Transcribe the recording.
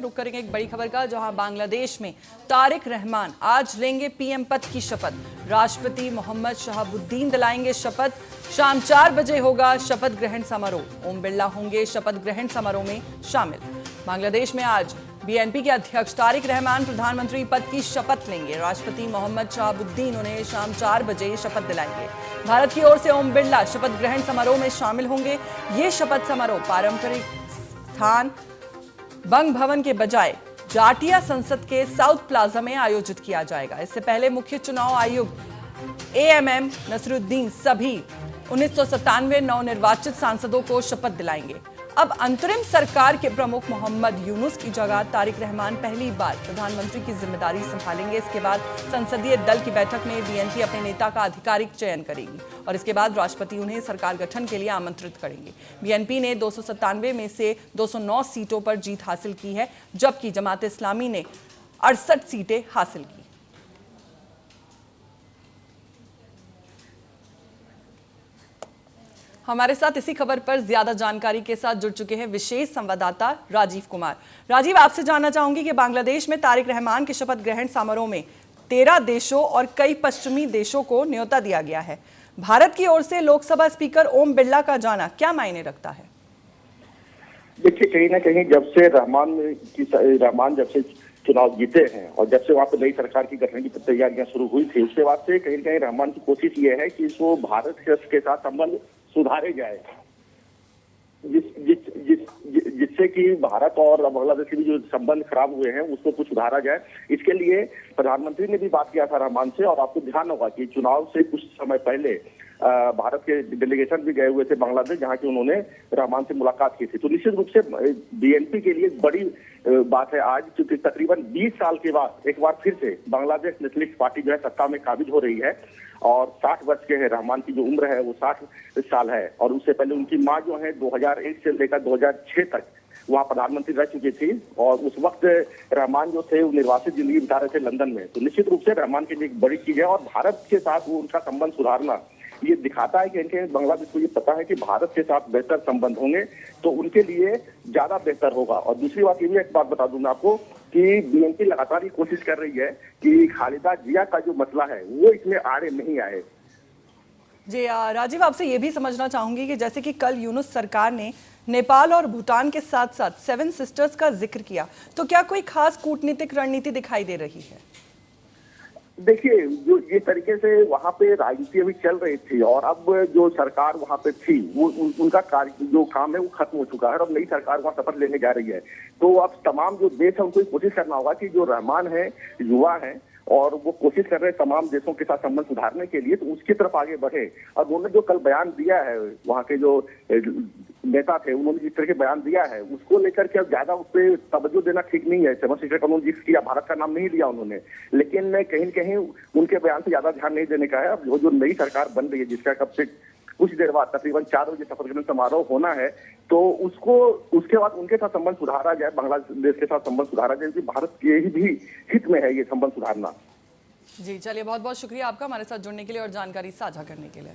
रुख करेंगे एक बड़ी खबर का, जहां बांग्लादेश में तारिक रहमान आज लेंगे पीएम पद की शपथ। राष्ट्रपति मोहम्मद शहाबुद्दीन दिलाएंगे शपथ। शाम 4 बजे होगा शपथ ग्रहण समारोह। ओम बिरला होंगे शपथ ग्रहण समारोह में शामिल। बांग्लादेश में आज बीएनपी के अध्यक्ष तारिक रहमान प्रधानमंत्री पद की शपथ लेंगे। राष्ट्रपति मोहम्मद शहाबुद्दीन उन्हें शाम 4 बजे शपथ दिलाएंगे। भारत की ओर से ओम बिरला शपथ ग्रहण समारोह में शामिल होंगे। ये शपथ समारोह पारंपरिक स्थान बंग भवन के बजाय जाटिया संसद के साउथ प्लाजा में आयोजित किया जाएगा। इससे पहले मुख्य चुनाव आयुक्त एएमएम नसरुद्दीन सभी 1997 नवनिर्वाचित सांसदों को शपथ दिलाएंगे। अब अंतरिम सरकार के प्रमुख मोहम्मद यूनुस की जगह तारिक रहमान पहली बार प्रधानमंत्री की जिम्मेदारी संभालेंगे। इसके बाद संसदीय दल की बैठक में बीएनपी अपने नेता का आधिकारिक चयन करेगी और इसके बाद राष्ट्रपति उन्हें सरकार गठन के लिए आमंत्रित करेंगे। बीएनपी ने 297 में से 209 सीटों पर जीत हासिल की है, जबकि जमात इस्लामी ने 68 सीटें हासिल की। हमारे साथ इसी खबर पर ज्यादा जानकारी के साथ जुड़ चुके हैं विशेष संवाददाता राजीव कुमार। राजीव, आपसे जानना चाहूंगी कि बांग्लादेश में तारिक रहमान के शपथ ग्रहण समारोह में 13 देशों और कई पश्चिमी देशों को न्योता दिया गया है। भारत की ओर से लोकसभा स्पीकर ओम बिरला का जाना क्या मायने रखता है? देखिए, कहीं ना कहीं जब से रहमान जब से चुनाव जीते हैं और जब से वहाँ पे नई सरकार की गठन की तैयारियां शुरू हुई थी, उसके बाद से कहीं ना कहीं रहमान की कोशिश ये है कि वो भारत के साथ संबंध सुधारे जाए, जिससे कि भारत और बांग्लादेश के भी जो संबंध खराब हुए हैं उसको कुछ सुधारा जाए। इसके लिए प्रधानमंत्री ने भी बात किया था रहमान से, और आपको ध्यान होगा कि चुनाव से कुछ समय पहले भारत के डेलीगेशन भी गए हुए थे बांग्लादेश, जहां की उन्होंने रहमान से मुलाकात की थी। तो निश्चित रूप से बीएनपी के लिए बड़ी बात है आज, क्योंकि तकरीबन 20 साल के बाद एक बार फिर से बांग्लादेश नेशनलिस्ट पार्टी जो है सत्ता में काबिज हो रही है और 60 वर्ष के हैं। रहमान की जो उम्र है वो 60 साल है और उससे पहले उनकी मां जो है 2001 से लेकर 2006 तक वहाँ प्रधानमंत्री रह चुकी थी और उस वक्त रहमान जो थे वो निर्वासित जिंदगी बिता रहे थे लंदन में। तो निश्चित रूप से रहमान के लिए एक बड़ी चीज है और भारत के साथ वो उनका संबंध सुधारना ये दिखाता है कि इनके बांग्लादेश को ये पता है कि भारत के साथ बेहतर संबंध होंगे तो उनके लिए ज्यादा बेहतर होगा। और दूसरी बात ये भी एक बात बता दूं मैं आपको कि बीएनपी लगातार ये कोशिश कर रही है कि खालिदा जिया का जो मसला है वो इसमें आड़े नहीं आए। जी राजीव, आपसे ये भी समझना चाहूंगी कि जैसे कि कल यूनुस सरकार ने नेपाल और भूटान के साथ साथ 7 सिस्टर्स का जिक्र किया, तो क्या कोई खास कूटनीतिक रणनीति दिखाई दे रही है? देखिए, जो ये तरीके से वहाँ पे राजनीति अभी चल रही थी और अब जो सरकार वहाँ पे थी वो उनका कार्य जो काम है वो खत्म हो चुका है और अब नई सरकार वहाँ शपथ लेने जा रही है। तो अब तमाम जो देश है उनको कोशिश करना होगा कि जो रहमान है युवा है और वो कोशिश कर रहे हैं तमाम देशों के साथ संबंध सुधारने के लिए, तो उसकी तरफ आगे बढ़े। और उन्होंने जो कल बयान दिया है, वहाँ के जो नेता थे उन्होंने जिस तरह के बयान दिया है उसको लेकर के अब ज्यादा उस पर तवज्जो देना ठीक नहीं है। 7 सीटर का उन्होंने जिक्र किया, भारत का नाम नहीं लिया उन्होंने, लेकिन कहीं न कहीं उनके बयान से ज्यादा ध्यान नहीं देने का है। अब जो नई सरकार बन रही है जिसका कब से कुछ देर बाद तकरीबन 4 बजे शपथ ग्रहण समारोह होना है, तो उसके बाद उनके साथ संबंध सुधारा जाए, बांग्लादेश के साथ संबंध सुधारा जाए, क्योंकि भारत के भी हित में है ये संबंध सुधारना। जी चलिए, बहुत बहुत शुक्रिया आपका हमारे साथ जुड़ने के लिए और जानकारी साझा करने के लिए।